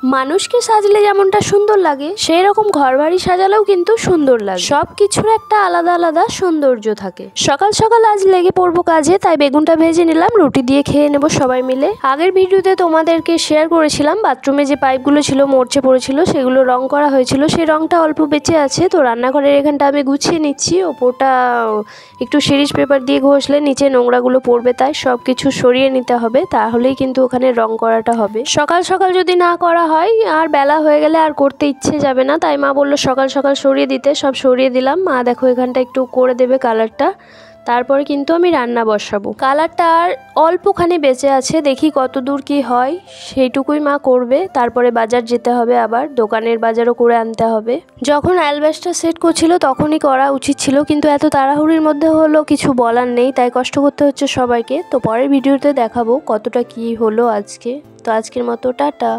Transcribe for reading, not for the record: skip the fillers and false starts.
মানুষকে সাজলে যেমনটা সুন্দর লাগে সেই রকম ঘরবাড়ি সাজালেও কিন্তু সুন্দর লাগে। সবকিছুর একটা আলাদা আলাদা সৌন্দর্য থাকে। সকাল সকাল আজ লেগে পড়বো কাজে, তাই বেগুনটা ভেজে নিলাম, রুটি দিয়ে খেয়ে নেবো সবাই মিলে। আগের ভিডিওতে তোমাদেরকে শেয়ার করেছিলাম বাথরুমে যে পাইপগুলো ছিল মরচে পড়েছিল, সেগুলো রং করা হয়েছিল, সেই রংটা অল্প বেঁচে আছে। তো রান্নাঘরের এখানটা আমি গুছিয়ে নিচ্ছি। ওপরটা একটু সিরিজ পেপার দিয়ে ঘষলে নিচে নোংরাগুলো পড়বে, তাই সব কিছু সরিয়ে নিতে হবে, তাহলেই কিন্তু ওখানে রং করাটা হবে। সকাল সকাল যদি না করা হয় আর বেলা হয়ে গেলে আর করতে ইচ্ছে যাবে না, তাই মা বললো সকাল সকাল সরিয়ে দিতে। সব সরিয়ে দিলাম। মা দেখো এখানটা একটু করে দেবে কালারটা, তারপরে কিন্তু আমি রান্না বসাবো। কালারটা আর অল্পখানি বেঁচে আছে, দেখি কত দূর কি হয়, সেইটুকুই মা করবে। তারপরে বাজার যেতে হবে, আবার দোকানের বাজারও করে আনতে হবে। যখন অ্যালবাসটা সেট করছিল তখনই করা উচিত ছিল, কিন্তু এত তাড়াহুড়ির মধ্যে হলো কিছু বলার নেই, তাই কষ্ট করতে হচ্ছে সবাইকে। তো পরের ভিডিওতে দেখাবো কতটা কি হলো আজকে। তো আজকের মতো টাটা।